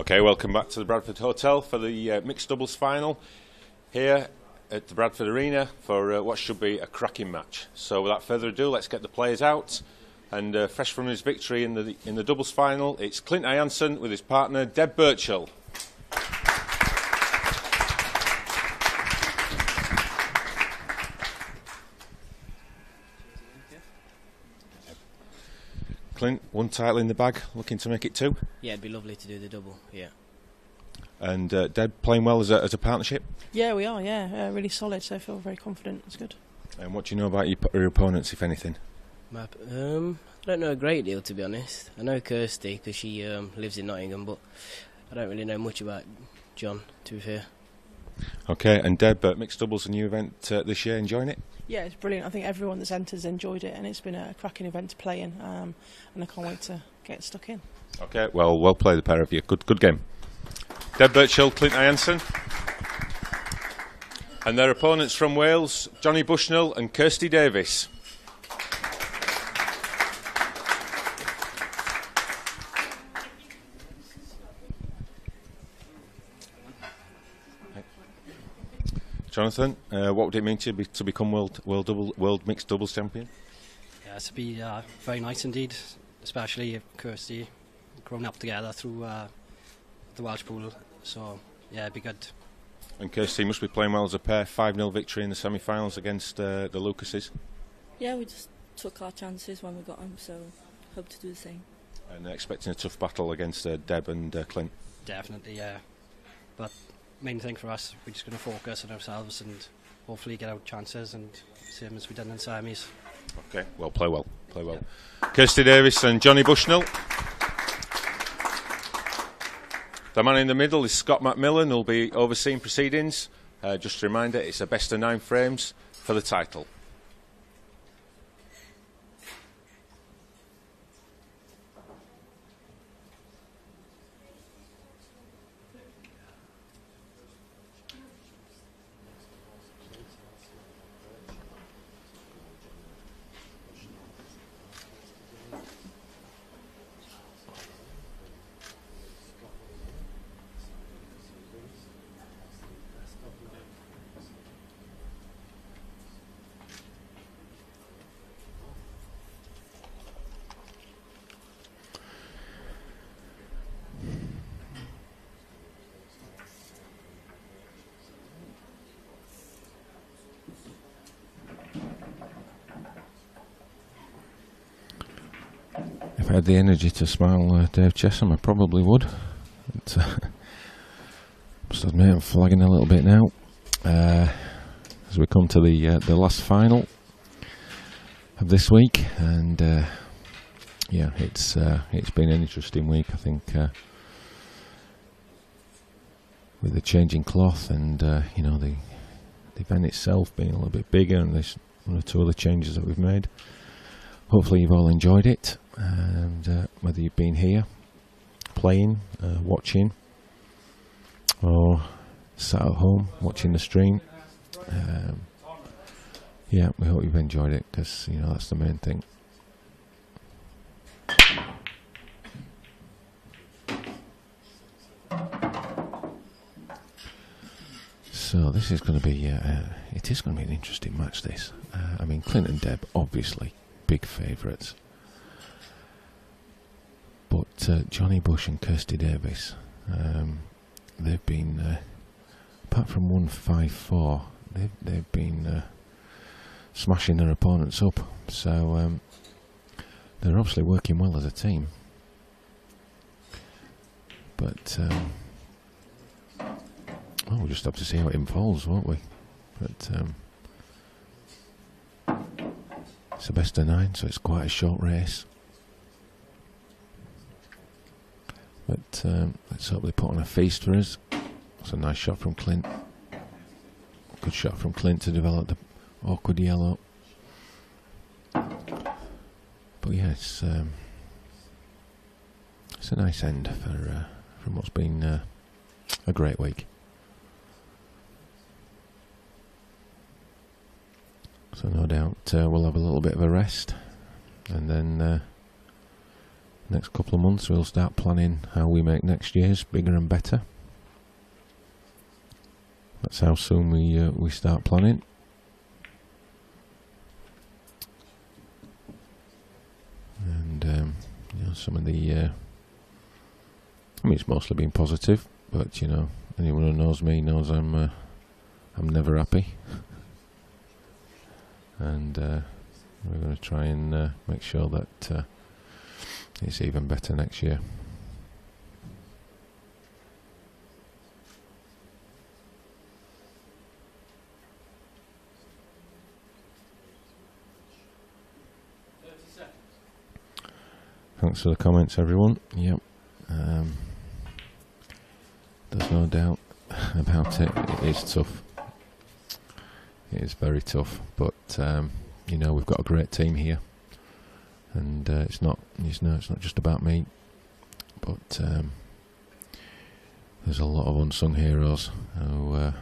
Okay, welcome back to the Bradford Hotel for the mixed doubles final here at the Bradford Arena for what should be a cracking match. So without further ado, let's get the players out. And fresh from his victory in the doubles final, it's Clint Jansen with his partner Deb Burchell. Clint, one title in the bag, looking to make it two? Yeah, it'd be lovely to do the double, yeah. And Deb, playing well as a partnership? Yeah, we are, really solid, so I feel very confident, it's good. And what do you know about your opponents, if anything? I don't know a great deal, to be honest. I know Kirsty, because she lives in Nottingham, but I don't really know much about John, to be fair. Okay, and Deb, mixed doubles, a new event this year, enjoying it? Yeah, it's brilliant. I think everyone that's entered has enjoyed it, and it's been a cracking event to play in, and I can't wait to get stuck in. Okay, well played, the pair of you. Good game. Deb Burchell, Clint Jansen. And their opponents from Wales, Johnny Bushnell and Kirsty Davies. Jonathan, what would it mean to become world mixed doubles champion? Yeah, it's be very nice indeed, especially Kirsty growing up together through the Welsh pool. So yeah, it'd be good. And Kirsty must be playing well as a pair. 5-0 victory in the semi-finals against the Lucases. Yeah, we just took our chances when we got them, so hope to do the same. And expecting a tough battle against Deb and Clint. Definitely, yeah. But main thing for us, we're just going to focus on ourselves and hopefully get our chances, and same as we done in semis. Okay, well, play well. Yeah. Kirsty Davies and Johnny Bushnell. The man in the middle is Scott McMillan, who'll be overseeing proceedings. Just a reminder, it's a best of 9 frames for the title. If I had the energy to smile Dave Chesham, I probably would. But, must admit, I'm flagging a little bit now. As we come to the last final of this week, and yeah, it's been an interesting week. I think with the changing cloth and you know, the event itself being a little bit bigger, and there's 1 or 2 other changes that we've made. Hopefully you've all enjoyed it, and whether you've been here playing, watching, or sat at home watching the stream, yeah, we hope you've enjoyed it, because you know, that's the main thing. So this is going to be it is going to be an interesting match, this. I mean, Clint and Deb, obviously big favourites, but Johnny Bush and Kirsty Davies, they've been apart from 1-5-4, they've been smashing their opponents up, so they're obviously working well as a team. But well, we'll just have to see how it unfolds, won't we? But it's a best of 9, so it's quite a short race. But let's hope they put on a feast for us. It's a nice shot from Clint. Good shot from Clint to develop the awkward yellow. But yeah, it's a nice end from what's been a great week. So no doubt we'll have a little bit of a rest, and then next couple of months we'll start planning how we make next year's bigger and better. That's how soon we start planning. And you know, some of the I mean, it's mostly been positive, but you know, anyone who knows me knows I'm never happy. And we're going to try and make sure that it's even better next year. Thanks for the comments, everyone. Yep. There's no doubt about it. It is tough. It is very tough, but you know, we've got a great team here, and it's not just about me, but there's a lot of unsung heroes who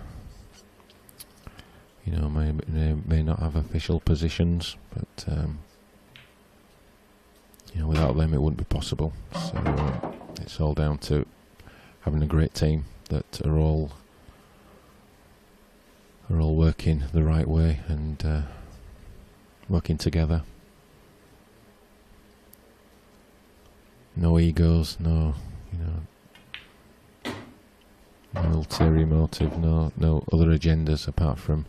you know, may not have official positions, but you know, without them it wouldn't be possible. So it's all down to having a great team that are all working the right way and working together. No egos, no, you know, no ulterior motive, no other agendas apart from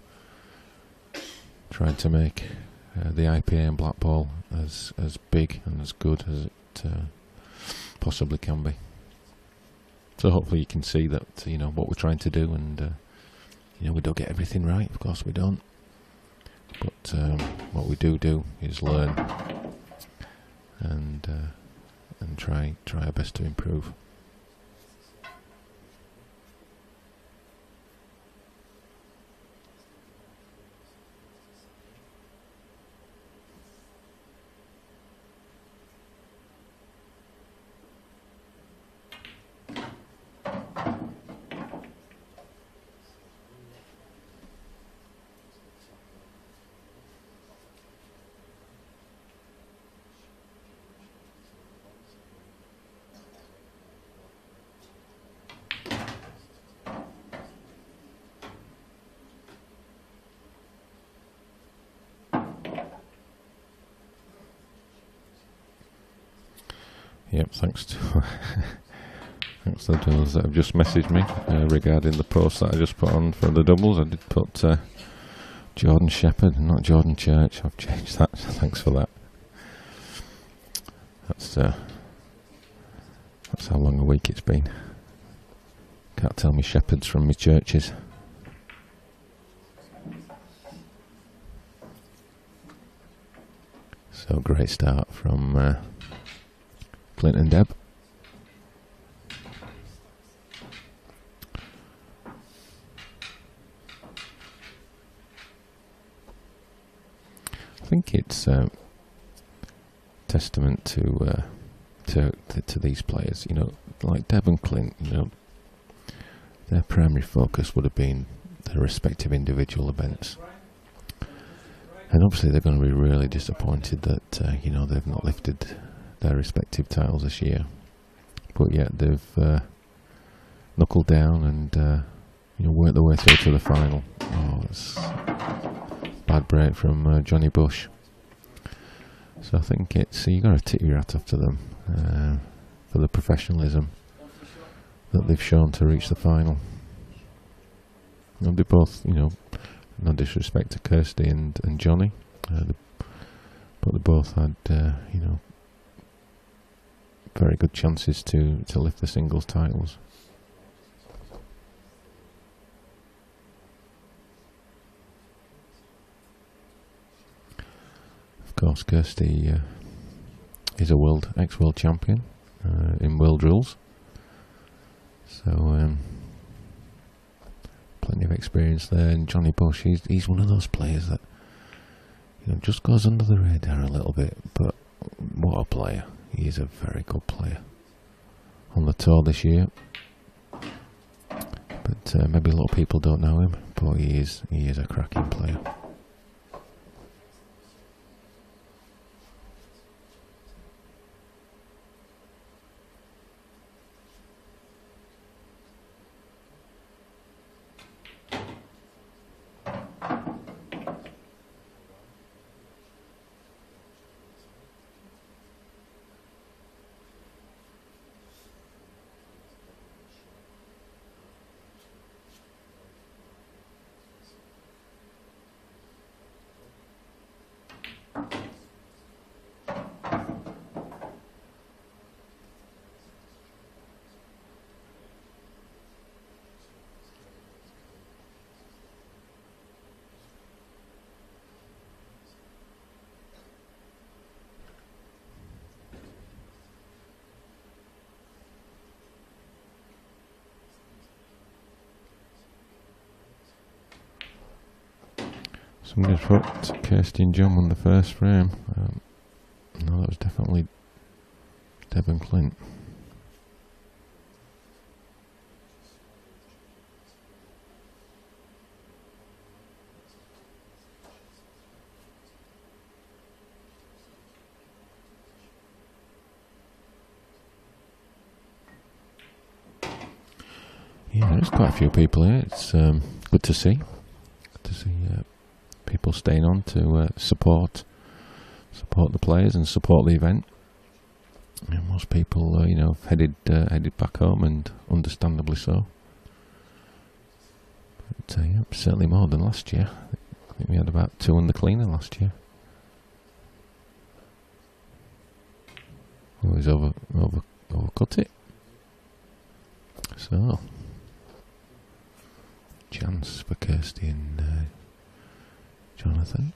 trying to make the IPA and Blackball as big and as good as it possibly can be. So hopefully you can see that, you know, what we're trying to do, and you know, we don't get everything right, of course we don't, but what we do is learn and try our best to improve. Yep, thanks to thanks to those that have just messaged me regarding the post that I just put on for the doubles. I did put Jordan Shepherd, not Jordan Church. I've changed that. Thanks for that. That's how long a week it's been. Can't tell me shepherds from my churches. So great start from Clint and Deb. I think it's testament to these players. You know, like Deb and Clint. You know, their primary focus would have been their respective individual events, and obviously they're going to be really disappointed that you know, they've not lifted their respective titles this year, but yet they've knuckled down and you know, worked their way through to the final. Oh, it's bad break from Johnny Bush. So I think it's, you got to tip your hat off to them for the professionalism that they've shown to reach the final. And they both, you know, no disrespect to Kirsty and Johnny, but they both had you know, very good chances to lift the singles titles. Of course, Kirsty is a ex-world champion in world rules, so plenty of experience there. And Johnny Bush, he's one of those players that, you know, just goes under the radar a little bit, but what a player. He is a very good player. On the tour this year, but maybe a lot of people don't know him, but he is a cracking player. Somebody's put Kirsty and John won the first frame. No, that was definitely Deb and Clint. Yeah, there's quite a few people here. It's good to see. Good to see people staying on to support the players and support the event. And most people, you know, headed back home, and understandably so. But yeah, certainly more than last year. I think we had about 2 on the cleaner last year. Always overcut it. So, chance for Kirsty and Jonathan.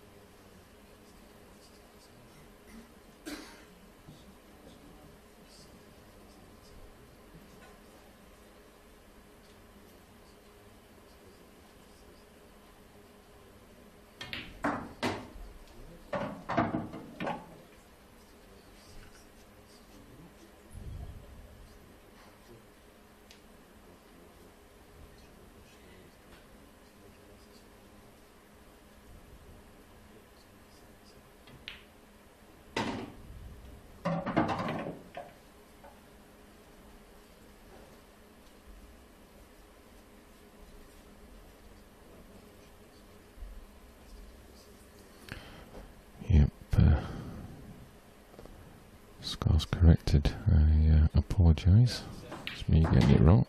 Scores corrected. I apologise. It's me getting it wrong.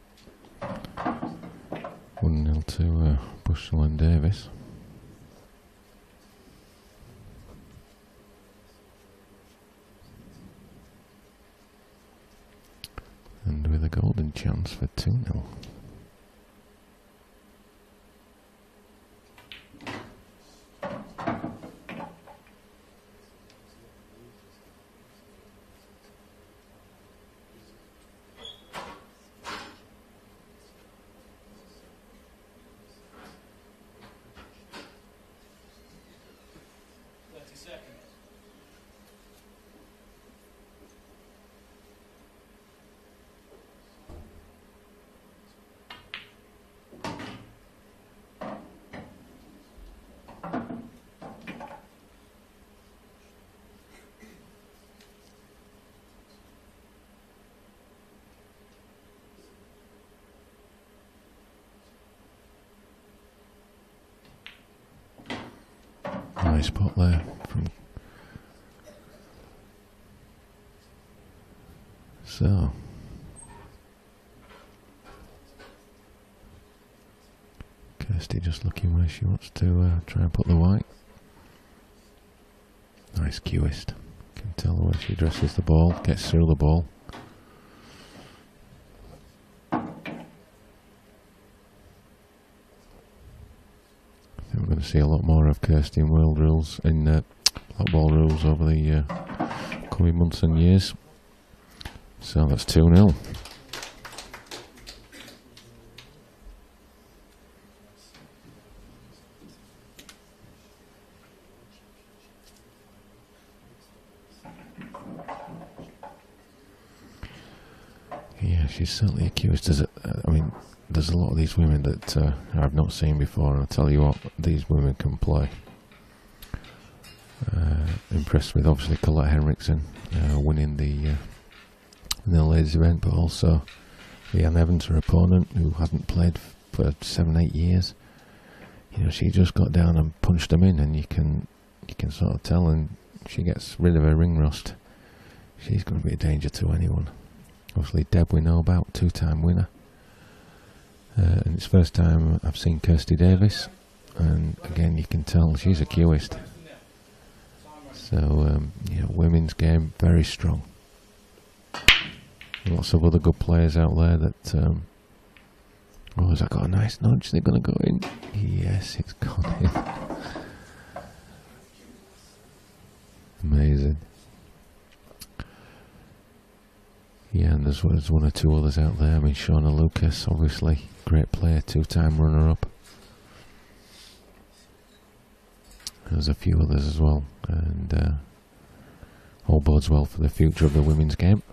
1-0 to Bushnell and Davies. And with a golden chance for 2-0. Nice spot there from. So Kirsty just looking where she wants to try and put the white. Nice cueist. Can tell the way she dresses the ball, gets through the ball. We're going to see a lot more of Kirsty in World Rules, in Blackball Rules over the coming months and years. So that's 2-0. Yeah, she's certainly accused. I mean, there's a lot of these women that I've not seen before, and I'll tell you what, these women can play. Impressed with obviously Colette Henriksen winning the ladies event, but also Leanne Evans, her opponent, who hasn't played for 7-8 years. You know, she just got down and punched them in, and you can sort of tell, and she gets rid of her ring rust, she's going to be a danger to anyone. Obviously Deb we know about, 2-time winner. And it's the first time I've seen Kirsty Davies, and again you can tell she's a cueist. So you know, women's game very strong. Lots of other good players out there that. Oh, has that got a nice nudge? Is it going to go in? Yes, it's gone in. Amazing. Yeah, and there's one or two others out there. I mean, Shauna Lucas, obviously, great player, 2-time runner-up. there's a few others as well, and all bodes well for the future of the women's game.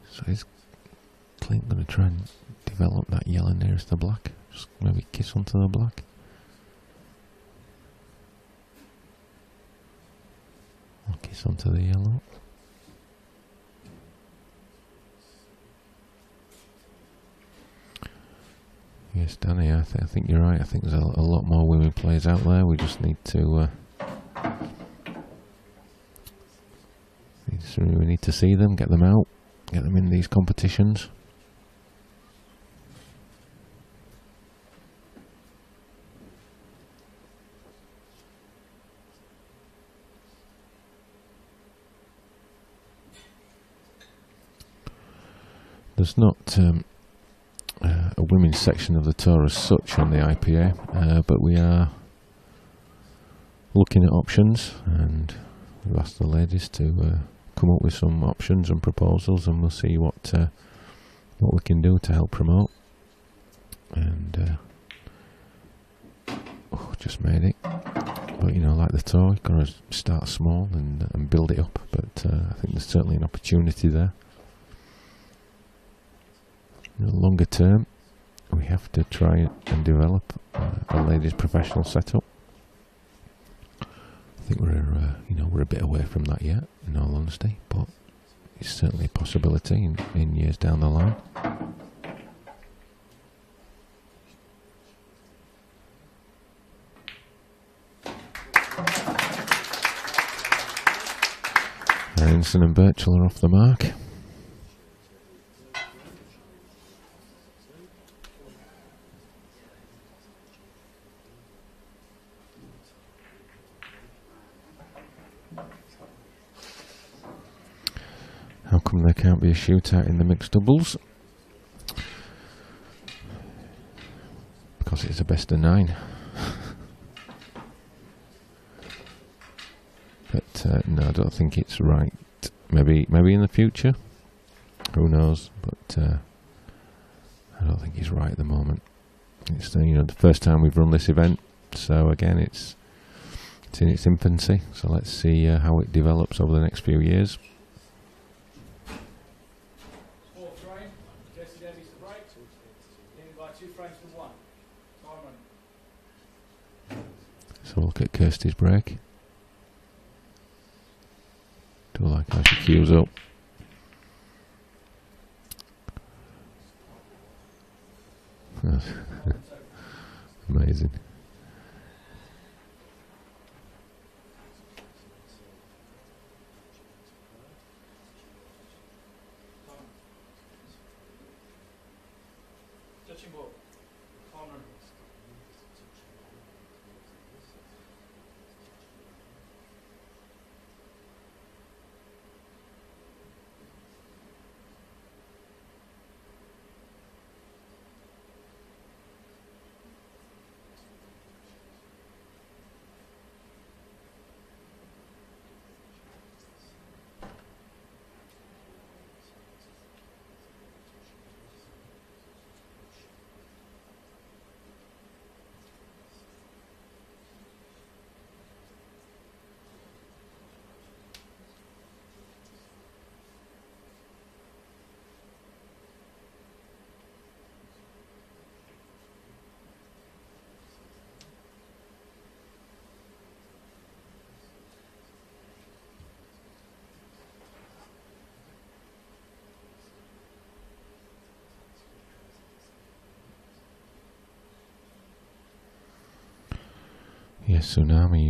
So is Clint going to try and develop that yellow nearest the black? Just maybe kiss onto the black? Or kiss onto the yellow? Yes, Danny, I think you're right. I think there's a lot more women players out there. We just need to we need to see them, get them out, get them in these competitions. There's not a women's section of the tour as such on the IPA, but we are looking at options, and we've asked the ladies to come up with some options and proposals, and we'll see what we can do to help promote. And just made it, but you know, like the tour, you've got to start small and build it up. But I think there's certainly an opportunity there. In the longer term, we have to try and develop a ladies' professional setup. I think we're a bit away from that yet, in all honesty, but it's certainly a possibility in years down the line. Aronson and Burchell are off the mark. How come there can't be a shootout in the mixed doubles? Because it's a best of 9. But no, I don't think it's right. Maybe in the future. Who knows? But I don't think it's right at the moment. It's the first time we've run this event, so again it's in its infancy. So let's see how it develops over the next few years. So we'll look at Kirsty's break. Do like how she queues up. Amazing. Yes, Tsunami,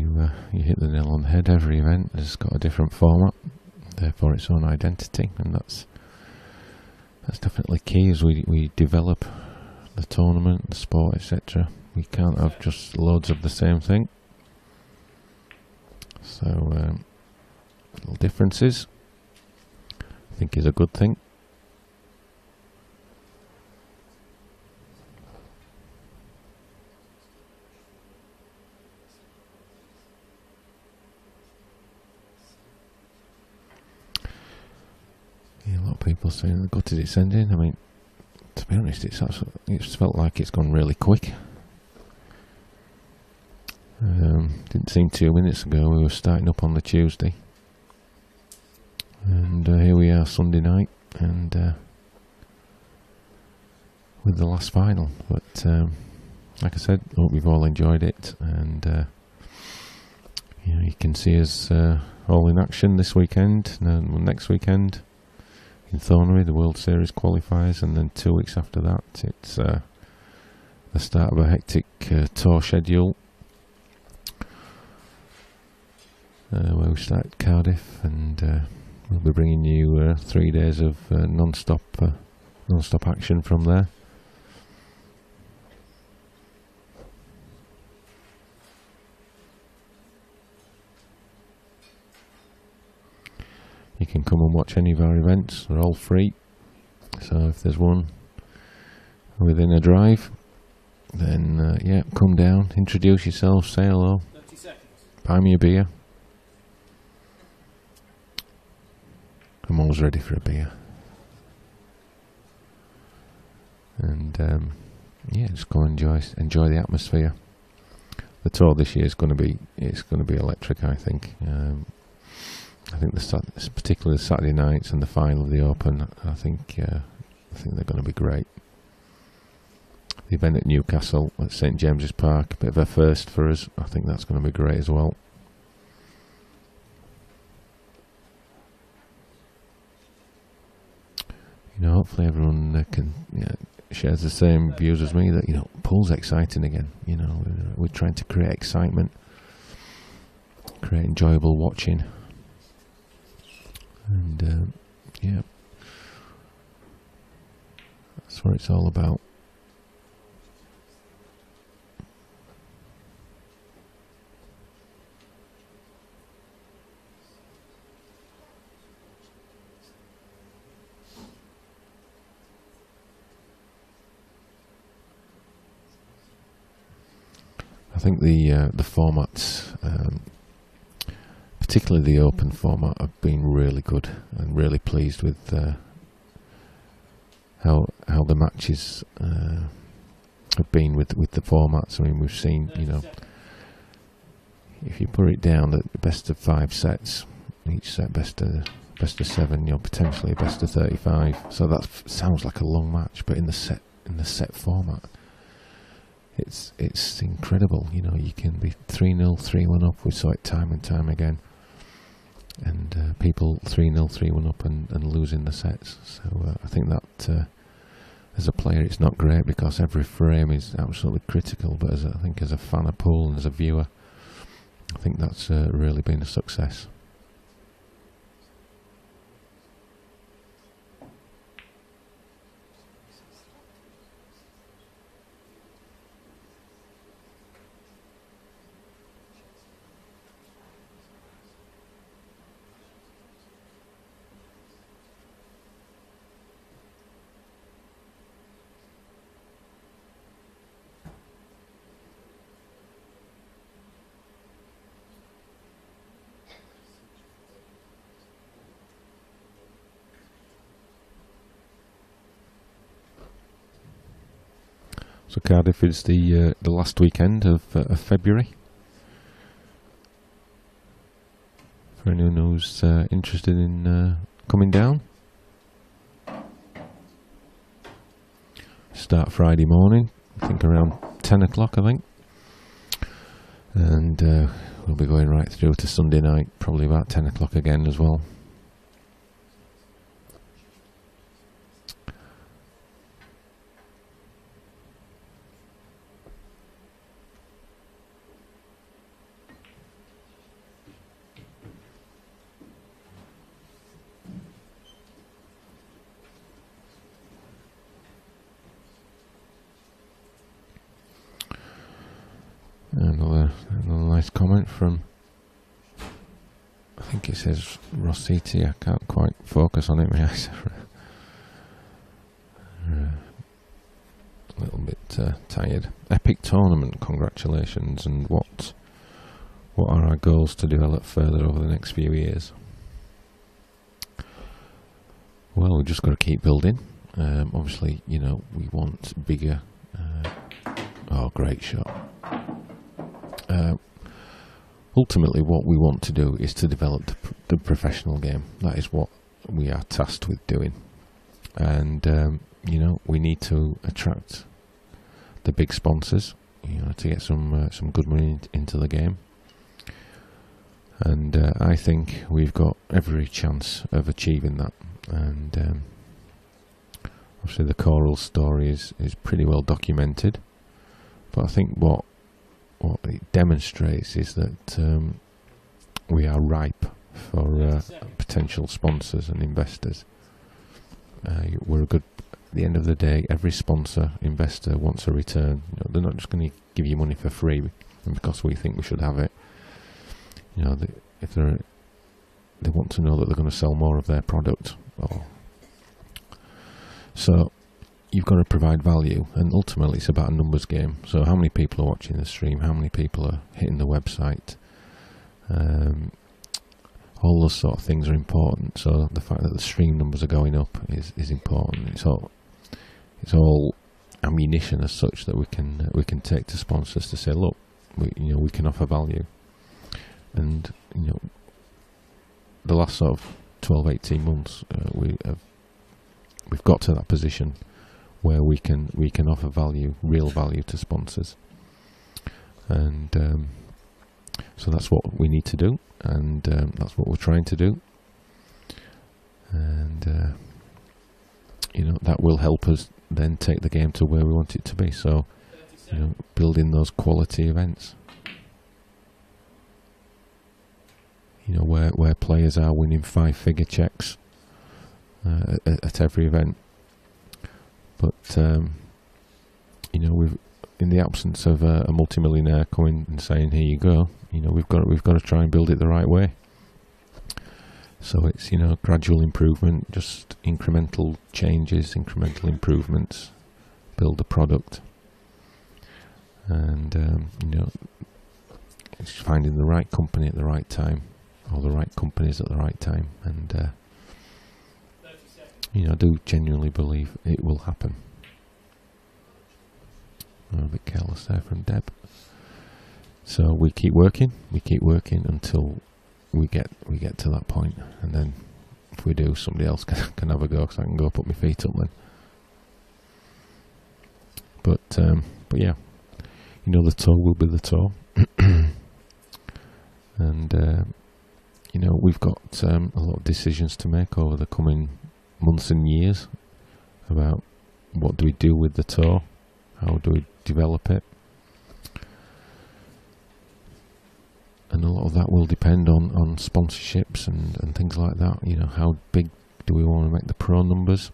you hit the nail on the head. Every event has got a different format, therefore its own identity, and that's definitely key as we develop the tournament, the sport, etc. We can't have just loads of the same thing. So little differences, I think, is a good thing. people saying, gutted it's ending. I mean, to be honest, it's felt like it's gone really quick. Didn't seem 2 minutes ago we were starting up on the Tuesday. And here we are Sunday night, and with the last final. But like I said, hope you've all enjoyed it, and you can see us all in action this weekend, and next weekend in Thornbury, the World Series qualifiers, and then 2 weeks after that it's the start of a hectic tour schedule, where we start at Cardiff, and we'll be bringing you 3 days of non-stop action from there. You can come and watch any of our events, they're all free. So if there's one within a drive, then yeah, come down, introduce yourself, say hello, buy me a beer. I'm always ready for a beer. And yeah, just go enjoy the atmosphere. The tour this year is going to be electric, I think. I think particularly the Saturday nights and the final of the Open, I think they're going to be great. The event at Newcastle at St James's Park, a bit of a first for us. I think that's going to be great as well. Hopefully everyone shares the same views as me, that pool's exciting again. We're trying to create excitement, create enjoyable watching, and yeah, that's what it's all about. I think the formats, particularly the Open format, have been really good, and really pleased with how the matches have been with the formats. I mean, we've seen, if you put it down, the best of 5 sets, each set best of 7, potentially best of 35. So that sounds like a long match, but in the set format, it's incredible. You can be 3-0, 3-1 up. We saw it time and time again, and people 3-0, 3-1 up and losing the sets. So I think that as a player it's not great, because every frame is absolutely critical, but I think as a fan of pool and as a viewer, I think that's really been a success. So Cardiff is the last weekend of February. For anyone who's interested in coming down, start Friday morning, I think around 10 o'clock, I think, and we'll be going right through to Sunday night, probably about 10 o'clock again as well. Another nice comment from, I think it says Rossiti. I can't quite focus on it, my eyes are a little bit tired. Epic tournament, congratulations, and what are our goals to develop further over the next few years? Well, we've just got to keep building. Obviously, you know, we want bigger. Oh, great shot. Ultimately, what we want to do is to develop the professional game. That is what we are tasked with doing. And, you know, we need to attract the big sponsors, you know, to get some good money into the game. And I think we've got every chance of achieving that. And obviously the Coral story is pretty well documented. But I think what it demonstrates is that we are ripe for potential sponsors and investors. We're a good. At the end of the day, every sponsor, investor wants a return. You know, they're not just going to give you money for free and because we think we should have it. You know, if they want to know that they're going to sell more of their product. So you've got to provide value, and ultimately it's about a numbers game. So how many people are watching the stream? How many people are hitting the website? All those sort of things are important. So the fact that the stream numbers are going up is important. It's all ammunition as such that we can take to sponsors to say, look, we can offer value. And you know, the last sort of 12-18 months, we've got to that position where we can offer value, real value to sponsors. And so that's what we need to do, and that's what we're trying to do. And you know, that will help us then take the game to where we want it to be. So, you know, building those quality events. You know, where players are winning 5-figure checks at every event. But you know, in the absence of a multimillionaire coming and saying, "Here you go," you know, we've got to try and build it the right way. So it's, you know, gradual improvement, just incremental changes, incremental improvements, build the product, and you know, it's finding the right company at the right time, or the right companies at the right time, and you know, I do genuinely believe it will happen. I'm a bit careless there from Deb. So we keep working until we get to that point, and then if we do, somebody else can have a go, because I can go put my feet up then. But yeah, you know, the tour will be the tour. And you know, we've got a lot of decisions to make over the coming months and years about what do we do with the tour, how do we develop it, and a lot of that will depend on sponsorships and things like that. You know, how big do we want to make the pro numbers?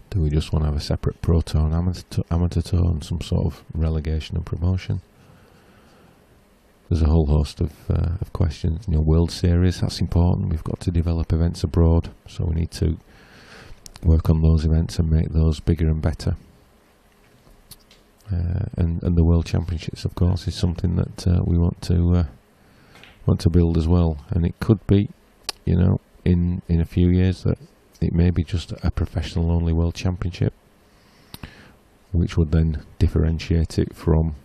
Do we just want to have a separate pro tour and amateur tour and some sort of relegation and promotion? There's a whole host of questions. You know, World Series, that's important. We've got to develop events abroad, so we need to work on those events and make those bigger and better. And the World Championships, of course, is something that we want to build as well. And it could be, you know, in a few years that it may be just a professional only World Championship, which would then differentiate it from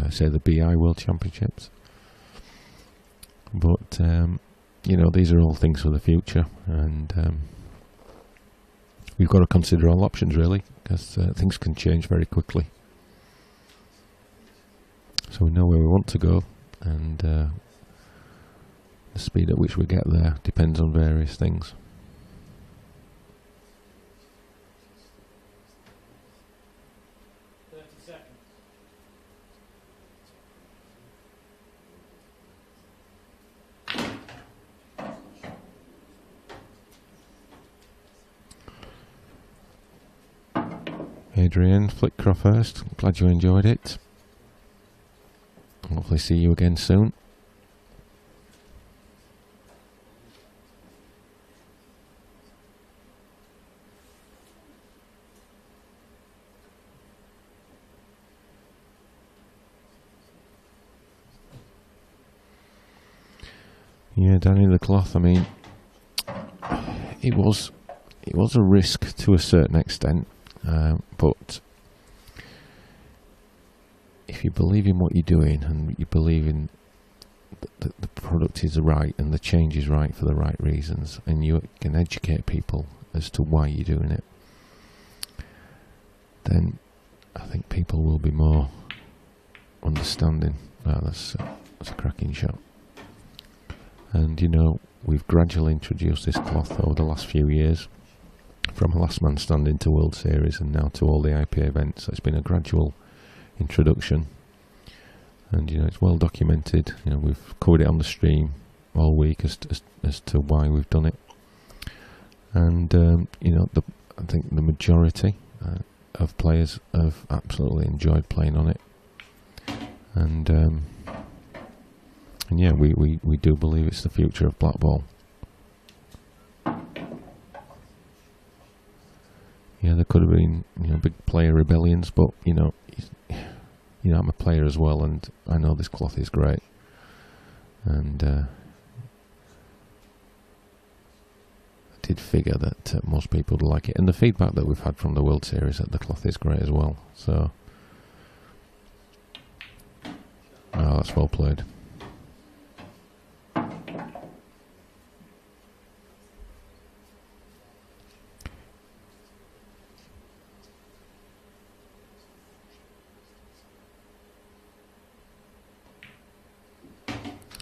say the BI World Championships. But you know, these are all things for the future, and we've got to consider all options really, because things can change very quickly. So we know where we want to go, and the speed at which we get there depends on various things. Adrian Flickcroft first, glad you enjoyed it. Hopefully see you again soon. Yeah, Danny the Cloth, I mean, it was it was a risk to a certain extent, but if you believe in what you're doing and you believe in that the product is right and the change is right for the right reasons, and you can educate people as to why you're doing it, then I think people will be more understanding. Wow, that's a cracking shot. And you know, we've gradually introduced this cloth over the last few years, from Last Man Standing to World Series and now to all the IPA events. So it's been a gradual introduction, and you know, it's well documented. You know, we've covered it on the stream all week as to why we've done it, and you know, I think the majority of players have absolutely enjoyed playing on it, and yeah, we do believe it's the future of Blackball. Yeah, there could have been, you know, big player rebellions, but you know, I'm a player as well, and I know this cloth is great, and I did figure that most people would like it, and the feedback that we've had from the World Series that the cloth is great as well. So, oh, that's well played.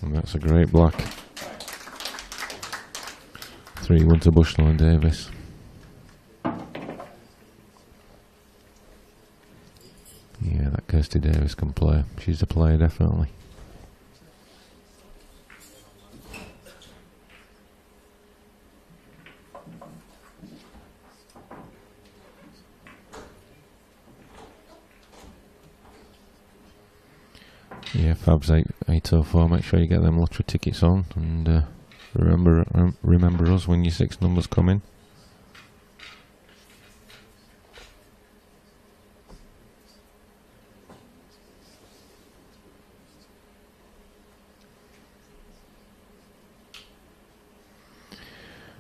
And that's a great black. 3-1 to Bushnell and Davies. Yeah, that Kirsty Davies can play. She's a player, definitely. Yeah, Fab's 804. Make sure you get them lottery tickets on, and remember us when your 6 numbers come in.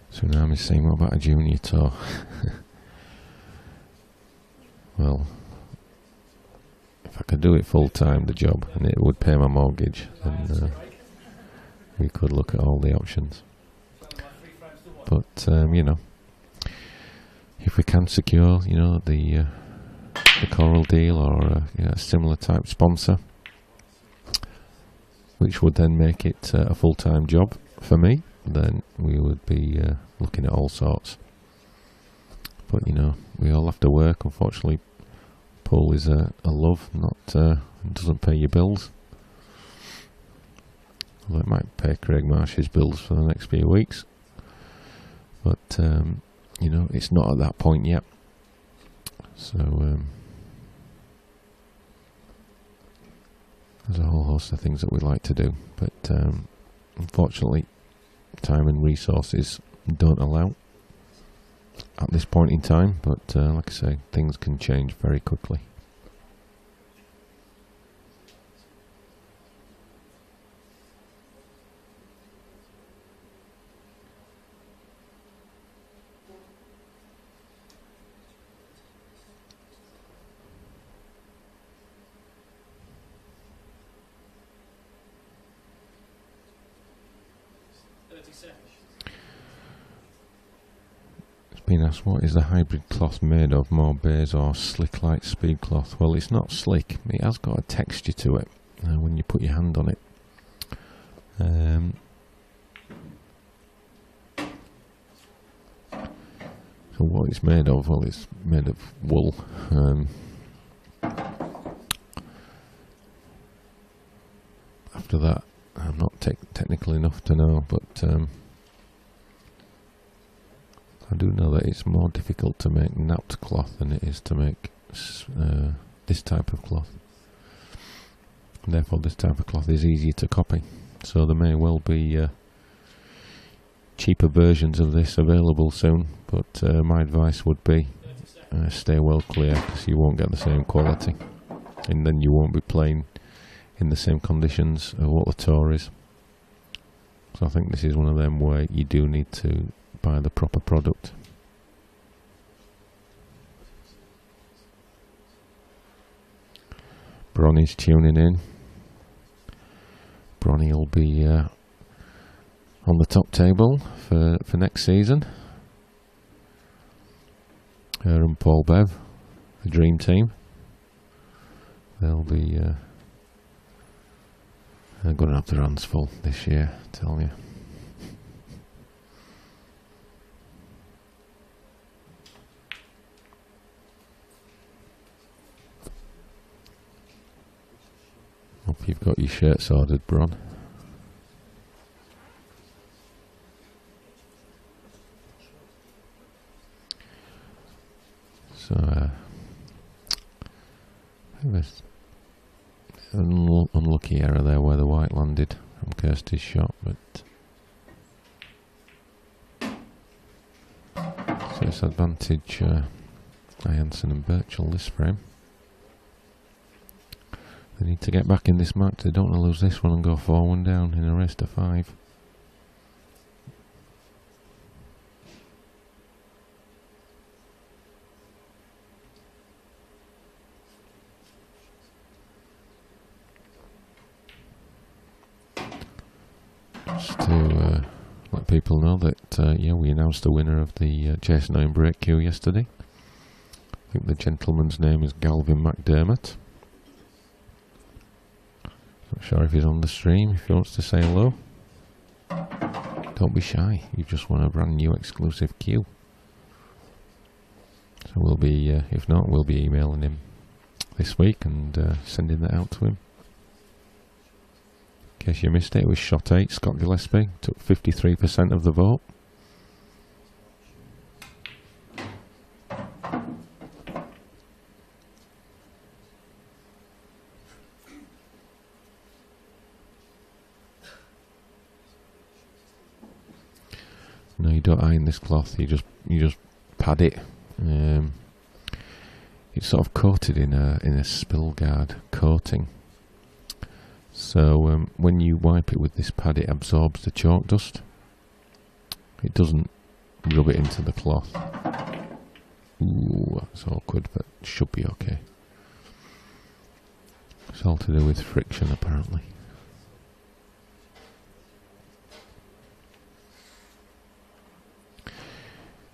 So now I'm saying, what about a junior tour? Well, if I could do it full time, the job, and it would pay my mortgage, then we could look at all the options. But you know, if we can secure, you know, the Coral deal, or you know, a similar type sponsor, which would then make it a full time job for me, then we would be looking at all sorts. But you know, we all have to work. Unfortunately, pool is a love, not doesn't pay your bills. Although it might pay Craig Marsh's bills for the next few weeks, but you know, it's not at that point yet. So there's a whole host of things that we'd like to do, but unfortunately, time and resources don't allow at this point in time. But like I say, things can change very quickly. Been asked, what is the hybrid cloth made of, more baize or slick like speed cloth? Well, it's not slick, it has got a texture to it when you put your hand on it. So what it's made of? Well, it's made of wool. After that, I'm not technical enough to know, but I do know that it's more difficult to make napped cloth than it is to make this type of cloth. And therefore, this type of cloth is easier to copy. So there may well be cheaper versions of this available soon, but my advice would be stay well clear, because you won't get the same quality, and then you won't be playing in the same conditions of what the tour is. So I think this is one of them where you do need to buy the proper product. Bronny's tuning in. Bronny will be on the top table for next season. Her and Paul Bev, the dream team. They'll be they're going to have their hands full this year, I tell you. Hope you've got your shirts ordered, Bron. So, it was an unlucky error there where the white landed from Kirsty's shot, but so it's advantage Jansen and Burchell this frame. They need to get back in this match. They don't want to lose this one and go 4-1 down in a race to 5. Just to let people know that yeah, we announced the winner of the Chase 9 break queue yesterday. I think the gentleman's name is Galvin McDermott. Not sure if he's on the stream, if he wants to say hello. Don't be shy, you just won a brand new exclusive queue. So we'll be, if not, we'll be emailing him this week and sending that out to him. In case you missed it, it was shot 8, Scott Gillespie, took 53% of the vote. No, you don't iron this cloth. You just pad it. It's sort of coated in a spill guard coating. So when you wipe it with this pad, it absorbs the chalk dust. It doesn't rub it into the cloth. Ooh, that's awkward, but should be okay. It's all to do with friction, apparently.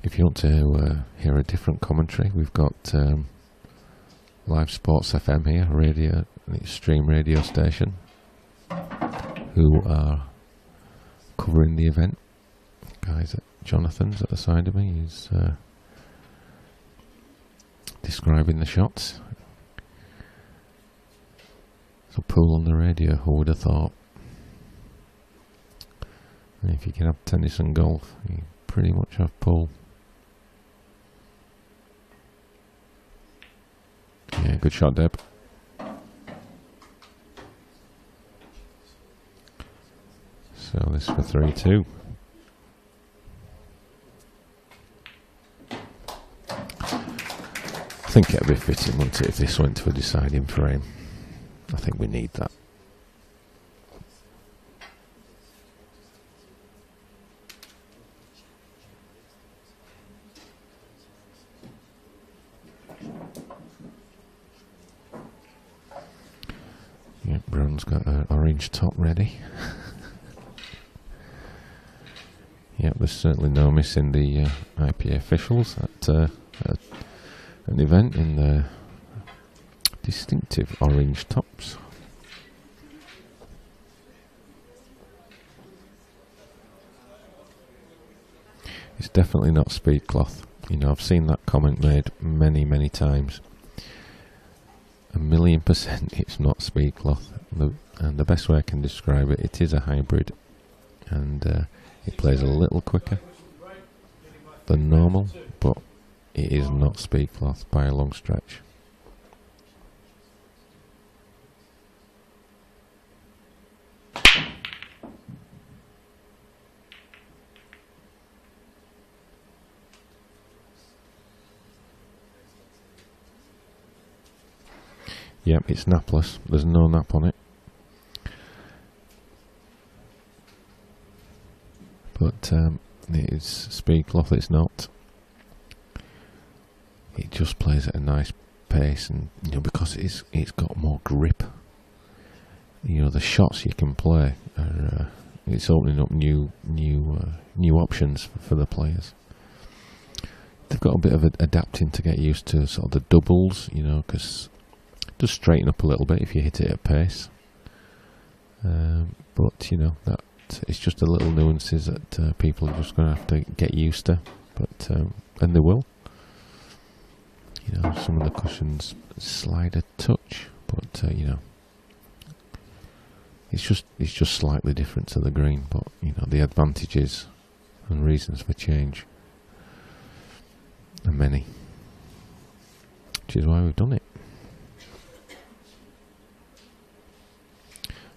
If you want to hear a different commentary, we've got Live Sports FM here, radio, an extreme radio station, who are covering the event. Guys at Jonathan's at the side of me, he's describing the shots. So pool on the radio, who would have thought? And if you can have tennis and golf, you pretty much have pool. Yeah, good shot, Deb. So this for 3-2. I think it'd be fitting, wouldn't it, if this went to a deciding frame. I think we need that. Yep, Brown's got an orange top ready. Yep, there's certainly no missing the IPA officials at an event in the distinctive orange tops. It's definitely not speed cloth. You know, I've seen that comment made many, many times. 1,000,000% it's not speed cloth. And the best way I can describe it, it is a hybrid. And it plays a little quicker than normal, but it is not speed cloth by a long stretch. Yep, it's napless. There's no nap on it. But it is speed cloth, it's not. It just plays at a nice pace, and because it's got more grip. The shots you can play are it's opening up new options for the players. They've got a bit of adapting to get used to, sort of the doubles, because it does straighten up a little bit if you hit it at pace. But that it's just the little nuances that people are just going to have to get used to. But and they will. Some of the cushions slide a touch, but it's just slightly different to the green. But the advantages and reasons for change are many, which is why we've done it.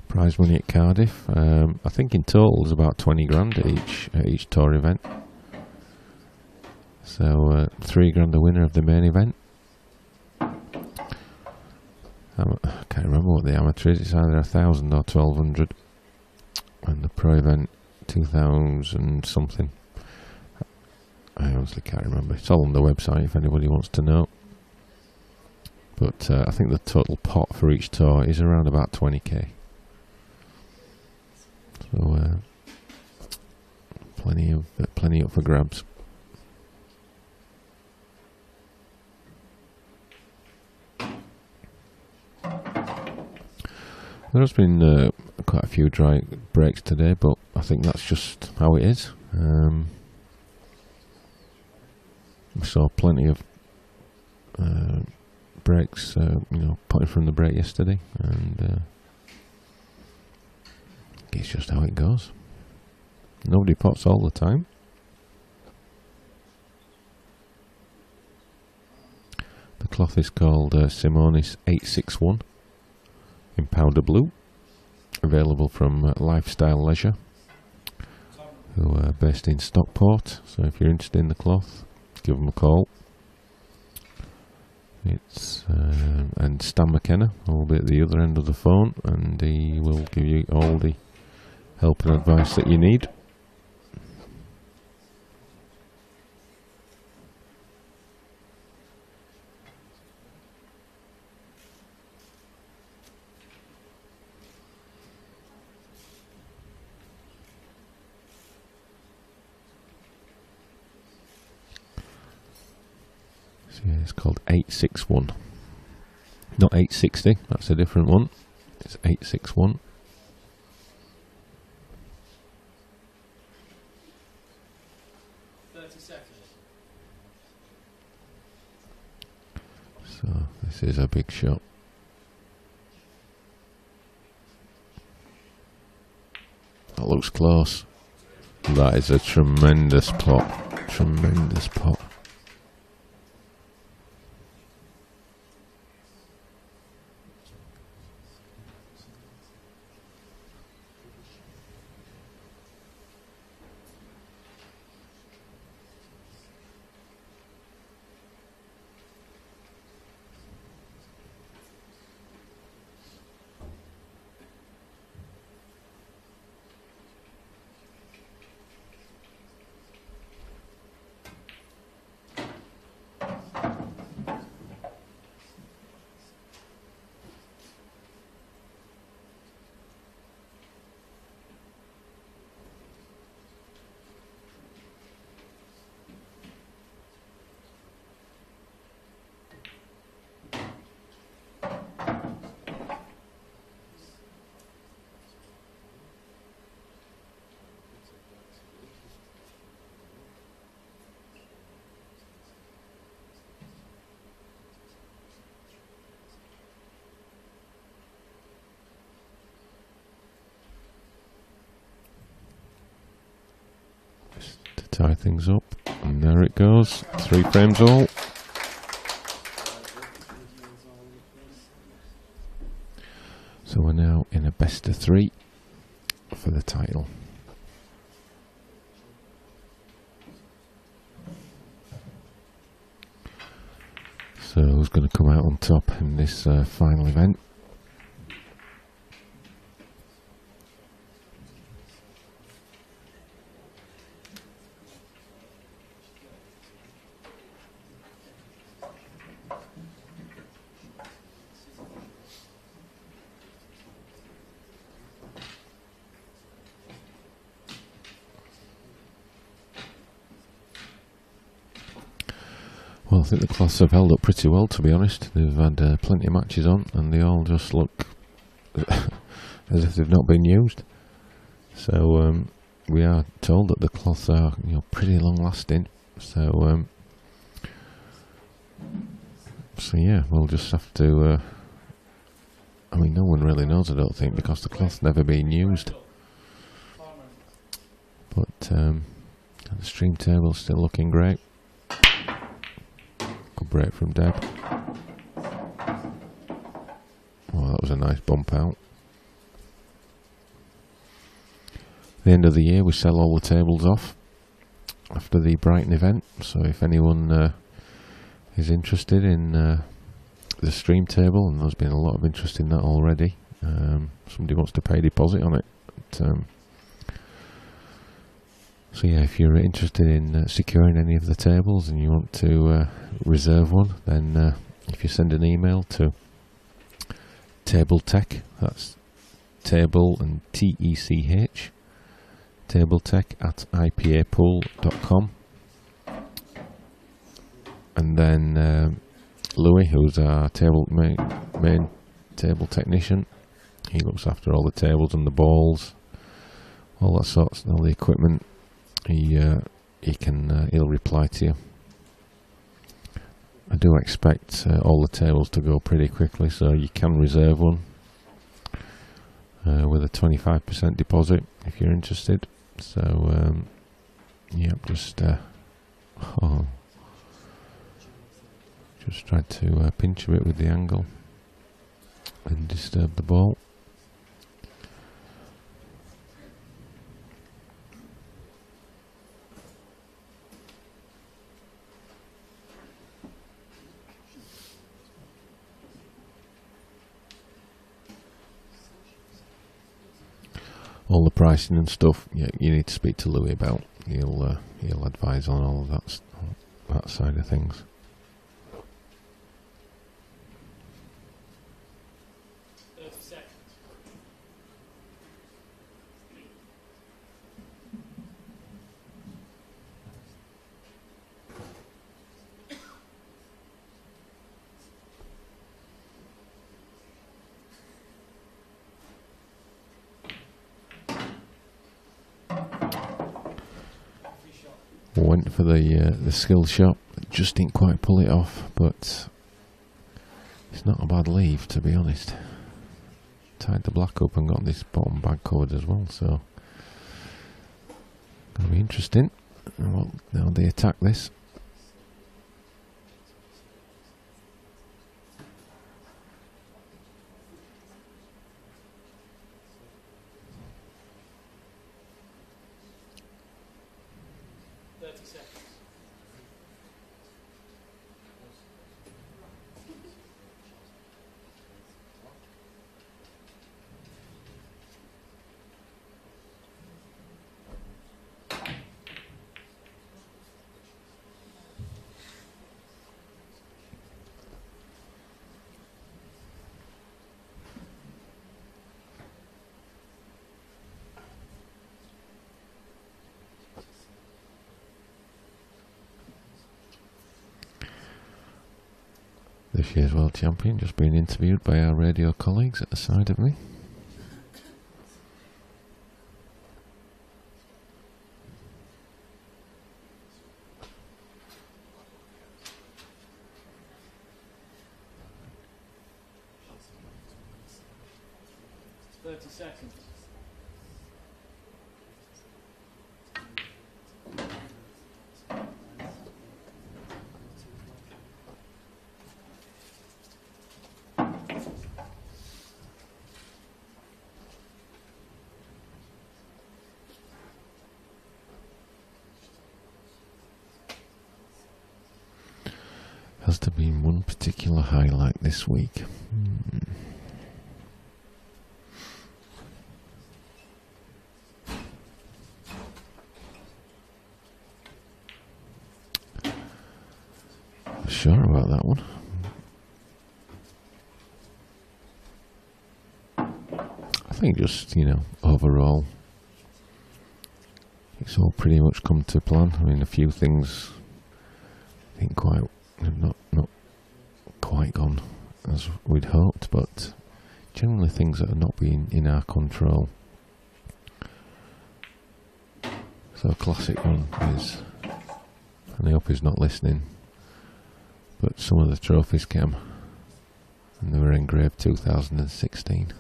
Prize money at Cardiff. I think in total there's about 20 grand at each tour event. So 3 grand the winner of the main event. I can't remember what the amateur is. It's either 1,000 or 1,200, and the pro event 2,000 something. I honestly can't remember. It's all on the website if anybody wants to know. But I think the total pot for each tour is around about 20k. So plenty up for grabs. There's been quite a few dry breaks today, but I think that's just how it is. We saw plenty of breaks, putting from the break yesterday, and it's just how it goes. Nobody pots all the time. The cloth is called Simonis 861 in powder blue, available from Lifestyle Leisure, who are based in Stockport. So if you're interested in the cloth, give them a call. It's and Stan McKenna will be at the other end of the phone, and he will give you all the help and advice that you need. So yeah, it's called 861, not 860. That's a different one. It's 861. So this is a big shot. That looks close. That is a tremendous pot. Tremendous pot. Tie things up, and there it goes. 3 frames all. So we're now in a best of 3 for the title. So who's going to come out on top in this final event? I think the cloths have held up pretty well, to be honest. They've had plenty of matches on, and they all just look as if they've not been used. So we are told that the cloths are, pretty long lasting. So yeah, we'll just have to. I mean, no one really knows, I don't think, because the cloth's never been used. But the stream table's still looking great. Good break from Deb. Oh, that was a nice bump out. At the end of the year, we sell all the tables off after the Brighton event. So if anyone is interested in the stream table, and there's been a lot of interest in that already, somebody wants to pay a deposit on it. But, so yeah, if you're interested in securing any of the tables and you want to reserve one, then if you send an email to Table Tech, that's table and TECH, tabletech@ipapool.com, and then Louis, who's our main table technician, he looks after all the tables and the balls, all that sorts, all the equipment. He'll reply to you. I do expect all the tables to go pretty quickly, so you can reserve one with a 25% deposit if you're interested. So yeah, just tried to pinch a bit with the angle and disturb the ball. All the pricing and stuff, yeah, you need to speak to Louis about. He'll advise on all of that side of things. Went for the skill shot, just didn't quite pull it off, but it's not a bad leave, to be honest. Tied the black up and got this bottom bag covered as well, so gonna be interesting. Well, now they attack this. This year's world champion just being interviewed by our radio colleagues at the side of me. Has there been one particular highlight this week? Not sure about that one. I think just, overall, it's all pretty much come to plan. I mean, a few things didn't quite have not quite gone as we'd hoped, but generally things that are not being in our control. So a classic one is, and I hope he's not listening, but some of the trophies came and they were engraved 2016.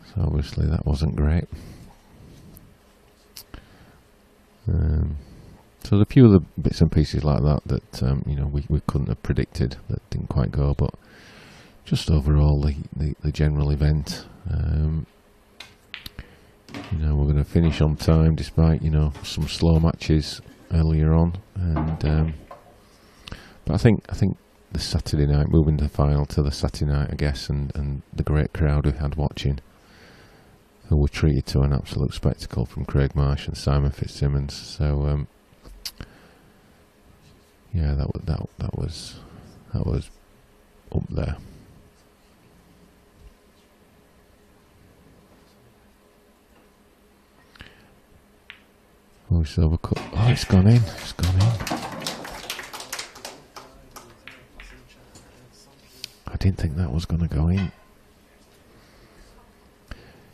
So obviously that wasn't great. So there's a few other bits and pieces like that you know, we couldn't have predicted, that didn't quite go, but just overall the general event, you know, we're going to finish on time despite, you know, some slow matches earlier on, and but I think the Saturday night, moving the final to the Saturday night, I guess, and the great crowd we had watching, who were treated to an absolute spectacle from Craig Marsh and Simon Fitzsimmons. So yeah, that was up there. Oh, Silver Cup. Oh, it's gone in. It's gone in. I didn't think that was going to go in.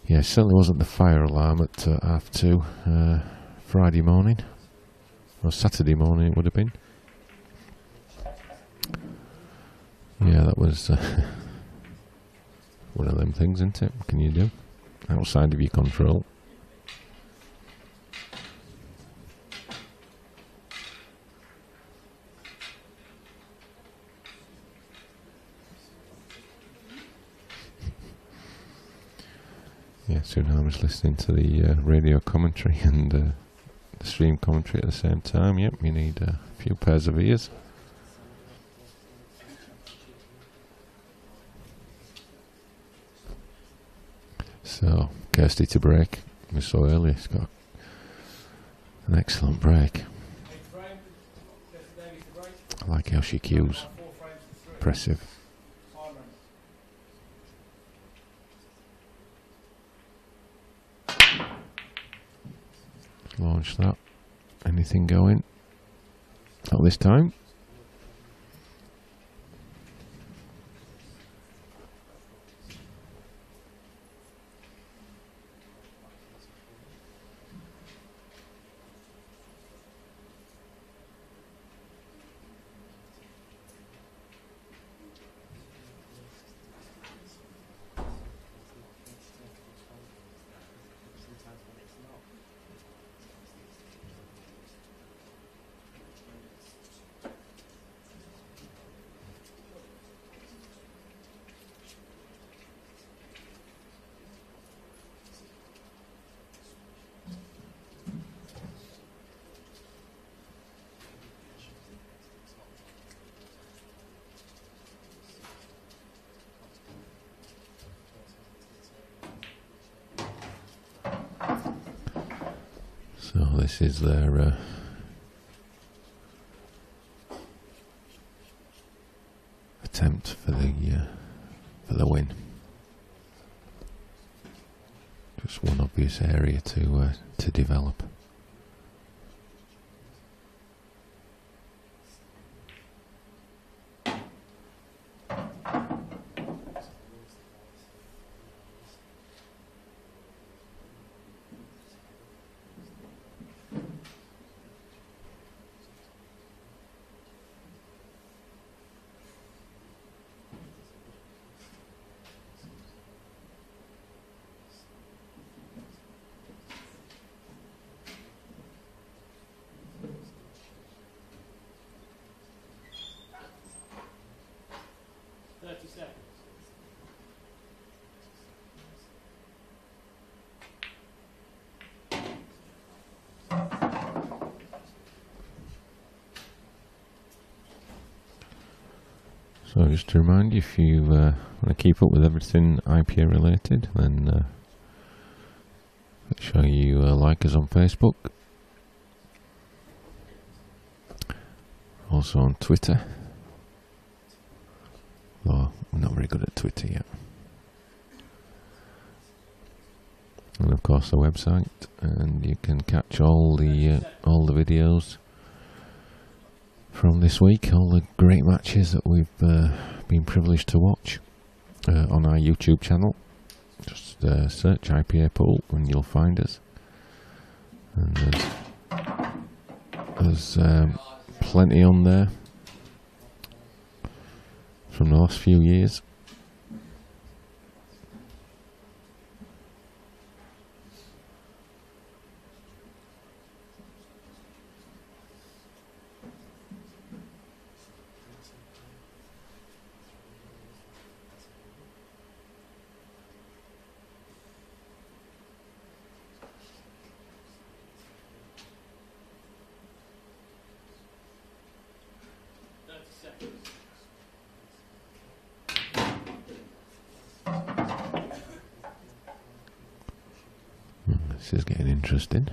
Yeah, it certainly wasn't the fire alarm at 2:30 Friday morning. Or Saturday morning it would have been. Yeah, that was one of them things, isn't it? What can you do? Outside of your control. Yeah, soon I was listening to the radio commentary and the stream commentary at the same time. Yep, you need a few pairs of ears. So, Kirsty to break. We saw earlier, she's got an excellent break. I like how she cues. Impressive. Launch that. Anything going? Not this time. So this is their attempt for the win. Just one obvious area to develop. So just to remind you, if you want to keep up with everything IPA related, then make sure you like us on Facebook. Also on Twitter. Well, we're not very good at Twitter yet. And of course the website, and you can catch all the videos from this week, all the great matches that we've been privileged to watch on our YouTube channel. Just search IPA Pool and you'll find us. And there's plenty on there from the last few years. This is getting interesting.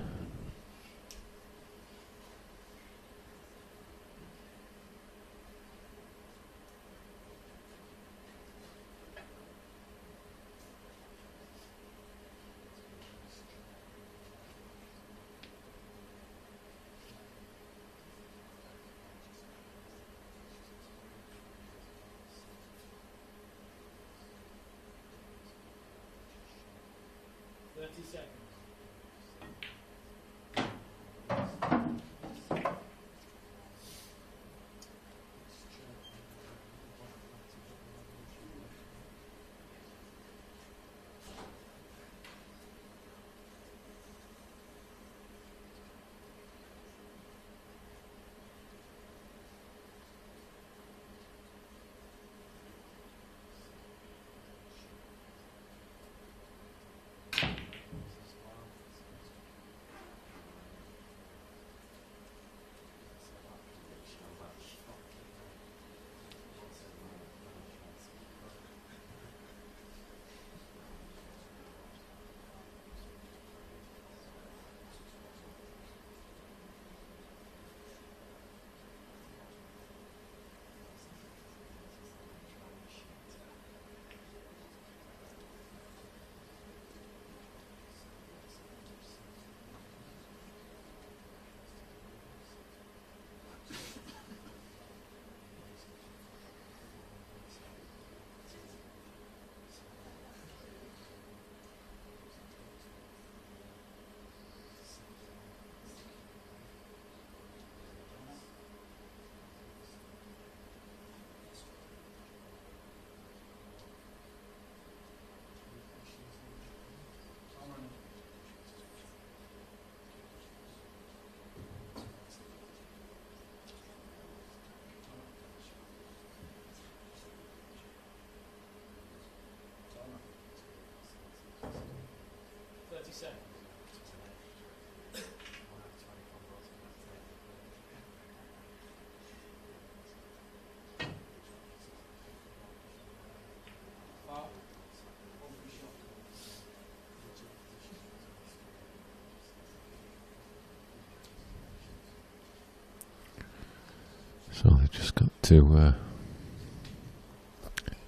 So they've just got to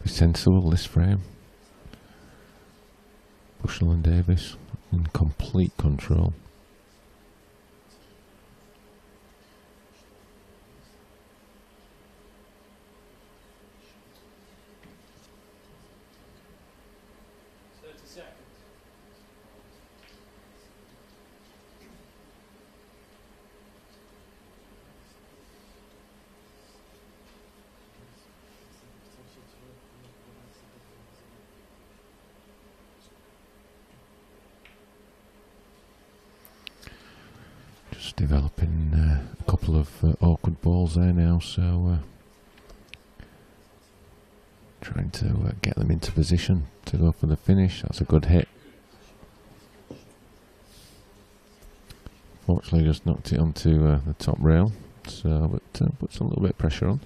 be sensible this frame. Bushnell and Davies in complete control. Developing a couple of awkward balls there now, so trying to get them into position to go for the finish. That's a good hit. Fortunately, just knocked it onto the top rail, so but puts a little bit of pressure on.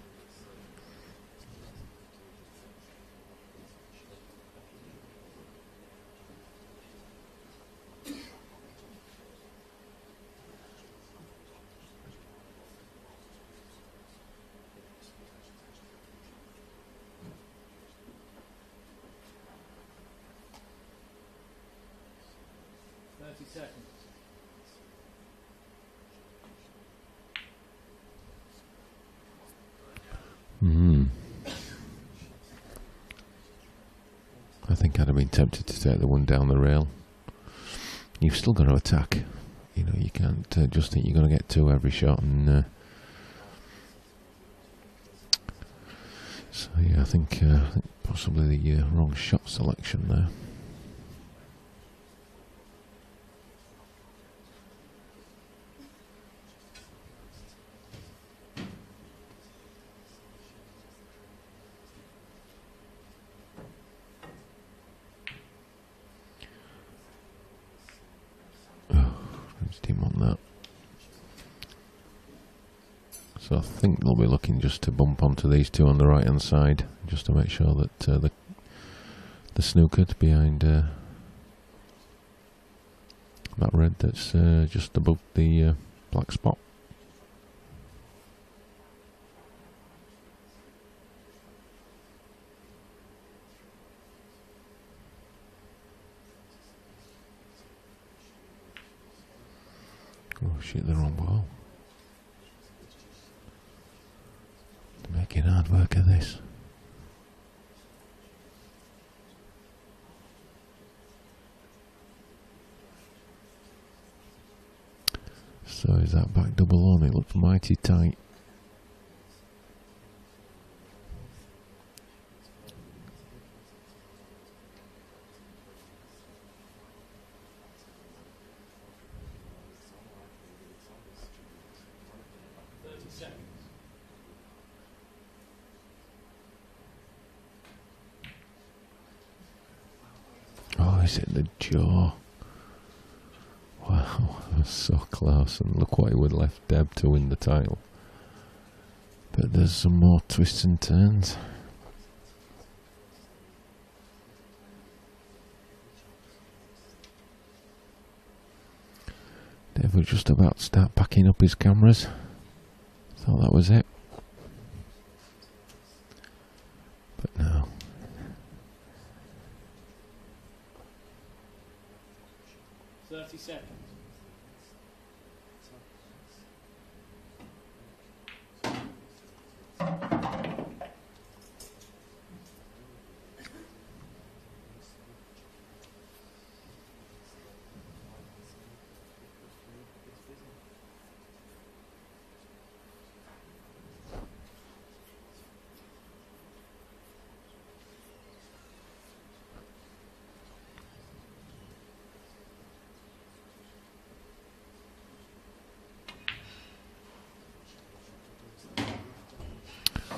I think I'd have been tempted to take the one down the rail. You've still got to attack. You know, you can't just think you're going to get two every shot. And so yeah, I think possibly the wrong shot selection there. Him on that. So I think they'll be looking just to bump onto these two on the right hand side, just to make sure that the snooker's behind that red that's just above the black spot. Oh shit, they're on ball. They're making hard work of this. So is that back double on? It looks mighty tight. Oh, he's hit the jaw. Wow, that's so close. And look what he would have left Deb to win the title. But there's some more twists and turns. Deb was just about to start packing up his cameras. Thought that was it. But no. Seconds.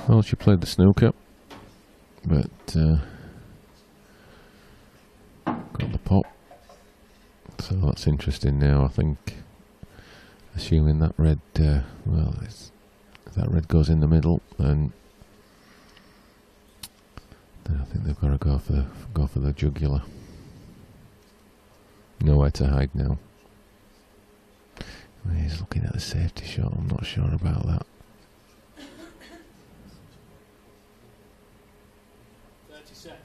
Well, she played the snooker, but got the pot. So that's interesting now, I think. Assuming that red, well, if that red goes in the middle, then I think they've got to go for the jugular. Nowhere to hide now. He's looking at the safety shot. I'm not sure about that. 30 seconds.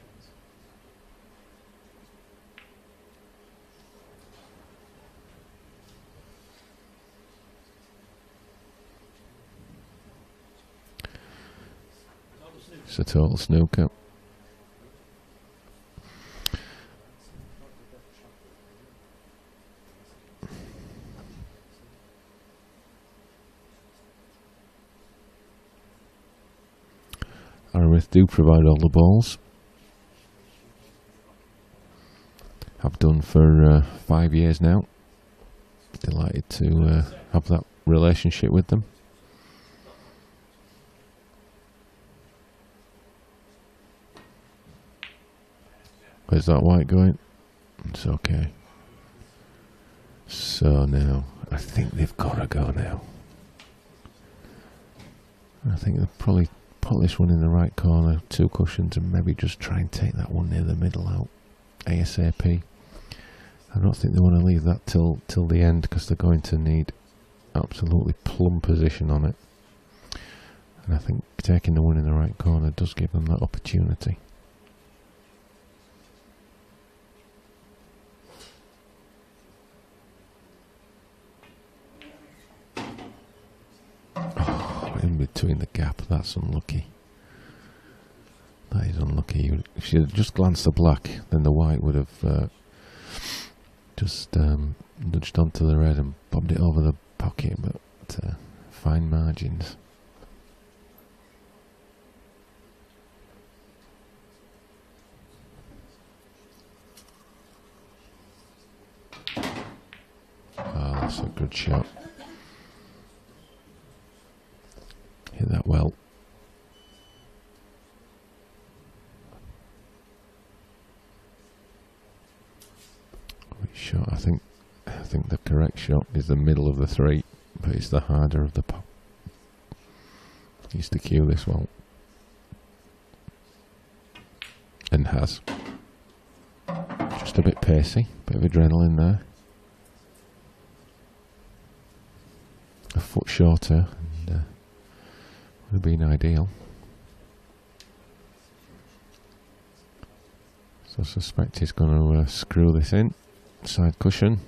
It's a total snooker. Aramith do provide all the balls. Have done for 5 years now. Delighted to have that relationship with them. Where's that white going? It's okay. So now, I think they've got to go now. I think they'll probably put this one in the right corner, 2 cushions, and maybe just try and take that one near the middle out ASAP. I don't think they want to leave that till the end, because they're going to need absolutely plumb position on it. And I think taking the one in the right corner does give them that opportunity. Oh, in between the gap, that's unlucky. That is unlucky. If she had just glanced the black, then the white would have just nudged onto the red and bobbed it over the pocket, but fine margins. Oh, that's a good shot. Hit that well. Which shot? I think the correct shot is the middle of the three, but it's the harder of the pop. Used to cue this one, and has. Just a bit pacey, bit of adrenaline there. A foot shorter, and would have been ideal. So I suspect he's going to screw this in. Side cushion.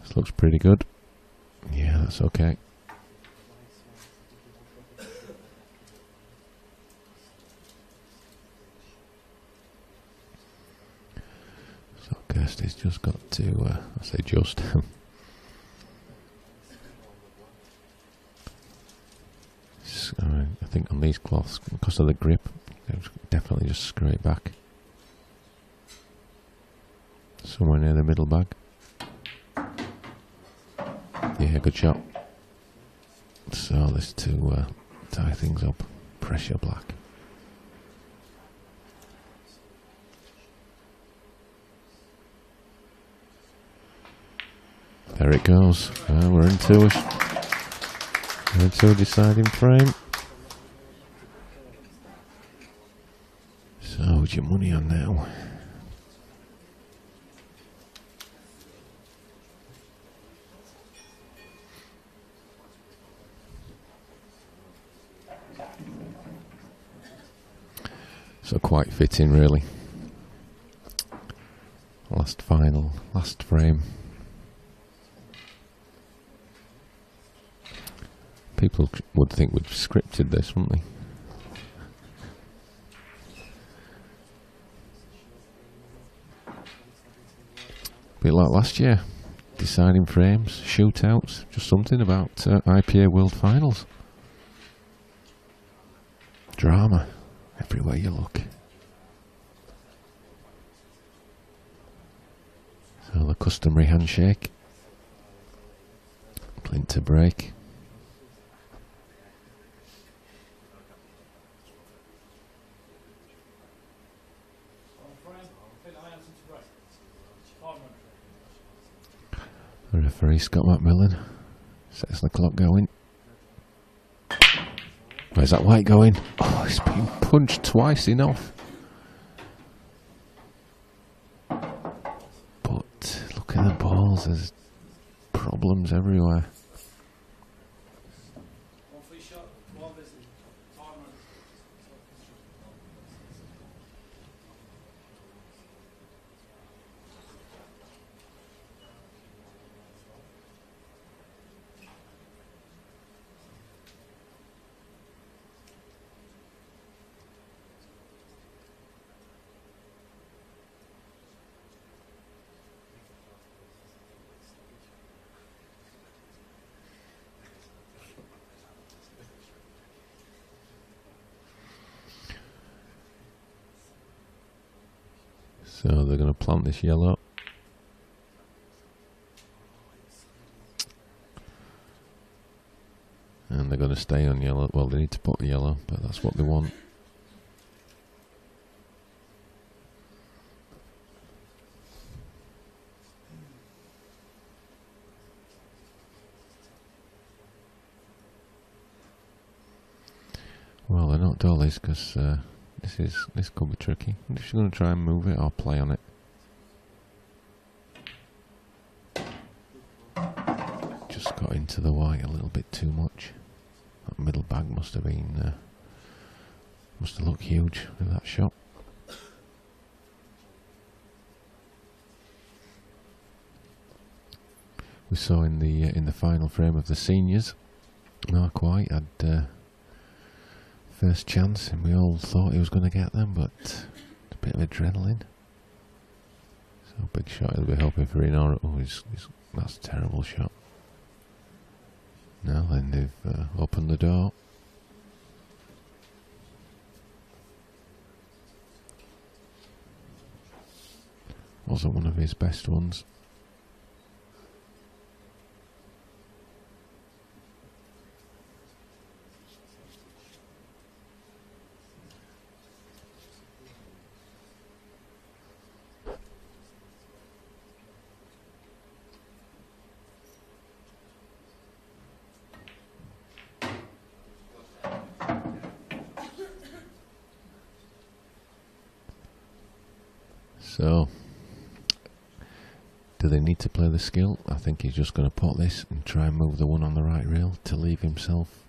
This looks pretty good. Yeah, that's okay. So Kirsty's just got to, I say just, I think on these cloths, because of the grip, definitely just screw it back. Somewhere near the middle bag. Yeah, good shot. So this to tie things up. Pressure black. There it goes. We're into a deciding frame. So what's your money on now? So quite fitting, really. Last frame. People would think we'd scripted this, wouldn't they? Bit like last year. Deciding frames, shootouts, just something about IPA World Finals. Drama. Everywhere you look. So the customary handshake. Glint to break. The referee Scott McMillan sets the clock going. Where's that white going? Oh, it's been punched twice enough. But look at the balls, there's problems everywhere. So they're going to plant this yellow. And they're going to stay on yellow. Well, they need to put yellow, but that's what they want. Well, they're not dollies because this could be tricky. I'm just going to try and move it or play on it. Just got into the white a little bit too much. That middle bag must have looked huge with that shot. we saw in the final frame of the seniors. Mark White had first chance, and we all thought he was going to get them, but a bit of adrenaline. So big shot. He'll be hoping for Inora. Oh, that's a terrible shot. Now then, they've opened the door. Wasn't one of his best ones. So, do they need to play the skill? I think he's just going to pot this and try and move the one on the right rail to leave himself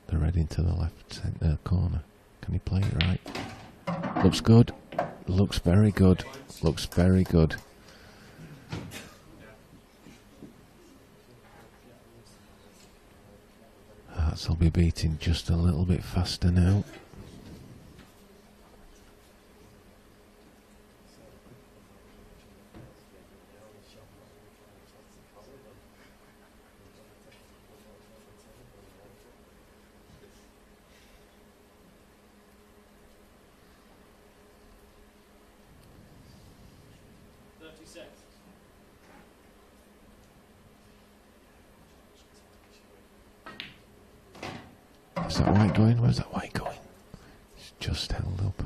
the red into the left centre corner. Can he play it right? Looks good. Looks very good. Looks very good. Hearts will be beating just a little bit faster now. Where's that white going? Where's that white going? It's just held up.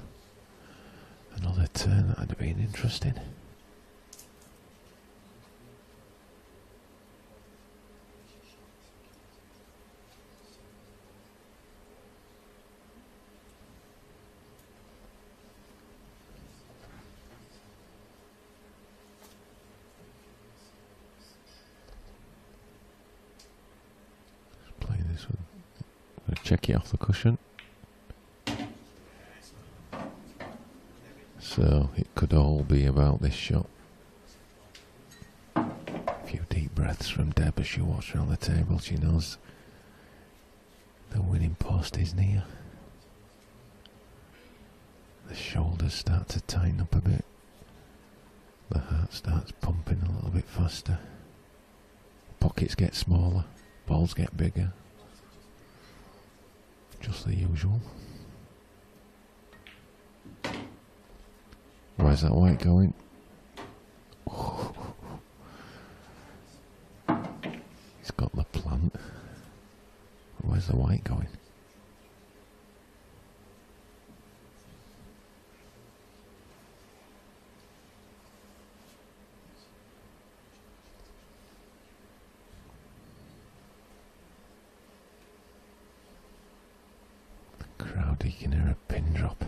Another turn, that'd have been interesting. Let's play this one. Check it off the cushion. So it could all be about this shot. A few deep breaths from Deb as she walks around the table. She knows the winning post is near. The shoulders start to tighten up a bit. The heart starts pumping a little bit faster. Pockets get smaller. Balls get bigger. Just the usual. Where's that white going? Oh. He's got the plant. Where's the white going? You can hear a pin drop.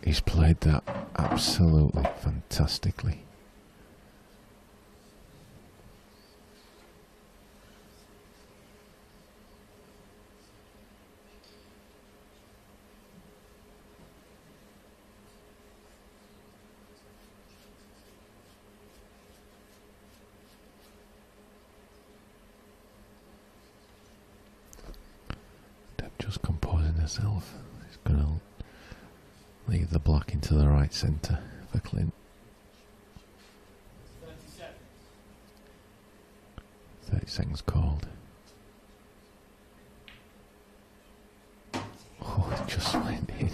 He's played that absolutely fantastically. Just composing herself. He's going to leave the black into the right centre for Clint. 30 seconds called. Oh, it just went in.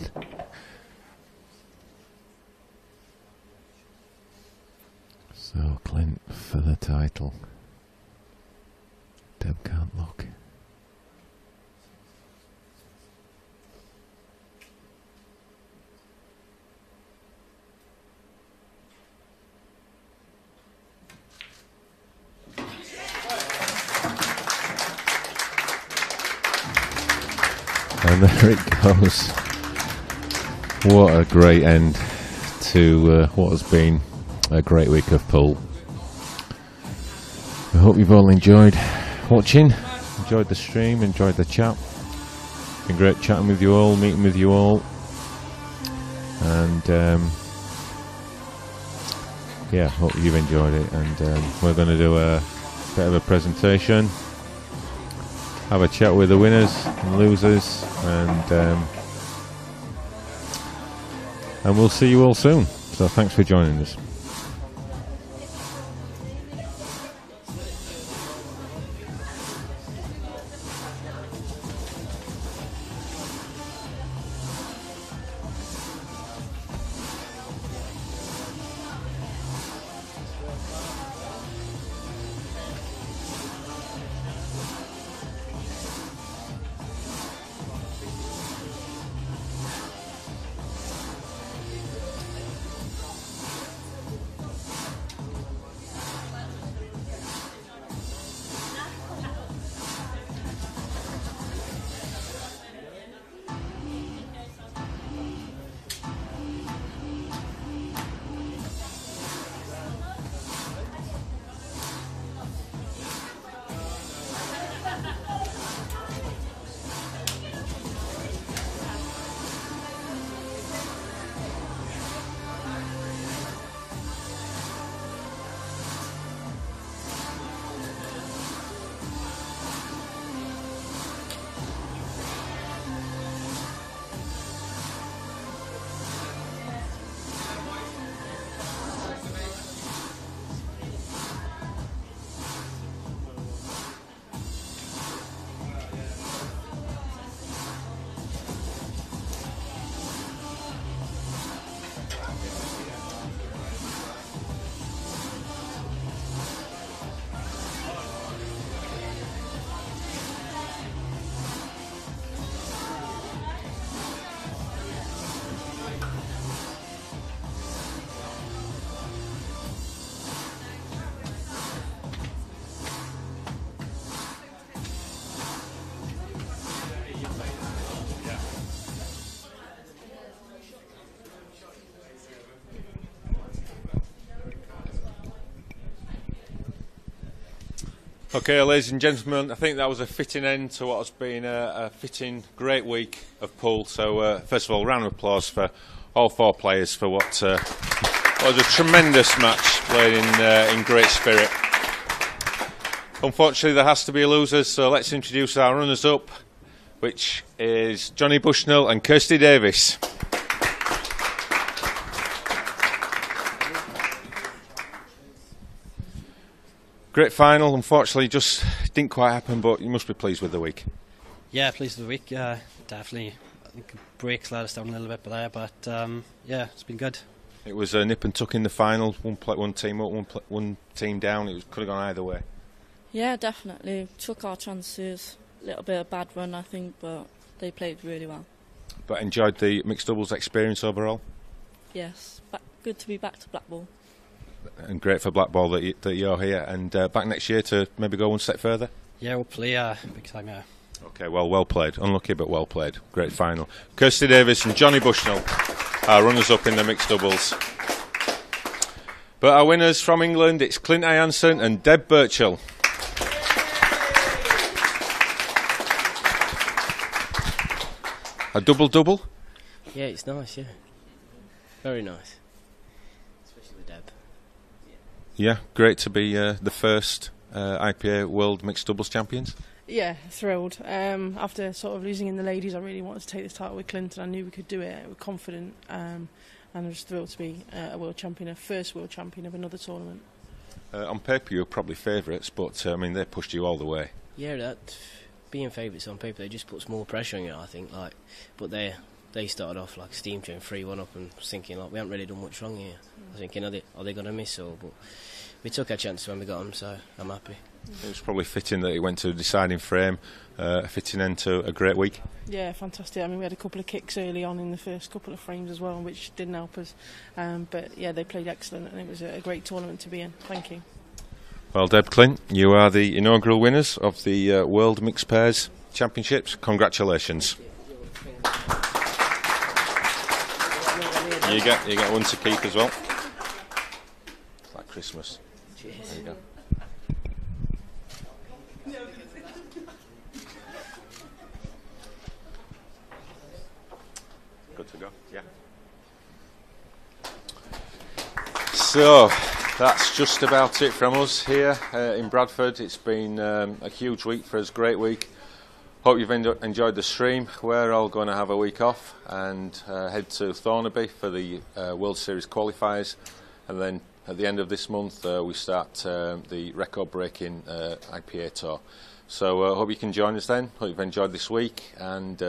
So Clint for the title. Deb can't look. And there it goes. What a great end to what has been a great week of pool. I hope you've all enjoyed watching, enjoyed the stream, enjoyed the chat. been great chatting with you all, meeting with you all, and yeah, hope you've enjoyed it. And we're going to do a bit of a presentation, have a chat with the winners and losers, and we'll see you all soon. So thanks for joining us. Okay, ladies and gentlemen, I think that was a fitting end to what has been a fitting, great week of pool. So, first of all, round of applause for all four players for what was a tremendous match played in great spirit. Unfortunately, there has to be a loser, so let's introduce our runners-up, which is Johnny Bushnell and Kirsty Davies. Great final, unfortunately just didn't quite happen, but you must be pleased with the week. Yeah, pleased with the week, definitely. I think breaks let us down a little bit there, but yeah, it's been good. It was a nip and tuck in the final, one team up, one team down. It could have gone either way. Yeah, definitely. Took our chances. A little bit of bad run, I think, but they played really well. But enjoyed the mixed doubles experience overall? Yes, good to be back to Blackball. And great for Blackball that you're here, and back next year to maybe go one step further? Yeah, hopefully, big time, yeah. Okay, well played. Unlucky, but well played. Great final. Kirsty Davies and Johnny Bushnell are runners-up in the mixed doubles. But our winners from England, it's Clint Jansen and Deb Burchell. A double-double? Yeah, it's nice, yeah. Very nice. Especially with Deb. Yeah, great to be the first IPA World Mixed Doubles Champions. Yeah, thrilled. After sort of losing in the ladies, I really wanted to take this title with Clint, and I knew we could do it. We were confident, and I was thrilled to be a world champion, a first world champion of another tournament. On paper, you were probably favourites, but I mean, they pushed you all the way. Yeah, that being favourites on paper, it just puts more pressure on you, I think. But they started off like steam train 3-1 up, and was thinking like we haven't really done much wrong here. I was thinking, are they going to miss or? But we took our chance when we got them, so I'm happy. It was probably fitting that it went to a deciding frame, a fitting end to a great week. Yeah, fantastic. I mean, we had a couple of kicks early on in the first couple of frames as well, which didn't help us. But yeah, they played excellent, and it was a great tournament to be in. Thank you. Well, Deb, Clint, you are the inaugural winners of the World Mixed Pairs Championships. Congratulations. You get one to keep as well. It's like Christmas. Cheers. There you go. So that's just about it from us here in Bradford. It's been a huge week for us, great week. Hope you've enjoyed the stream. We're all going to have a week off and head to Thornaby for the World Series qualifiers, and then at the end of this month we start the record-breaking IPA tour. So hope you can join us then. Hope you've enjoyed this week, and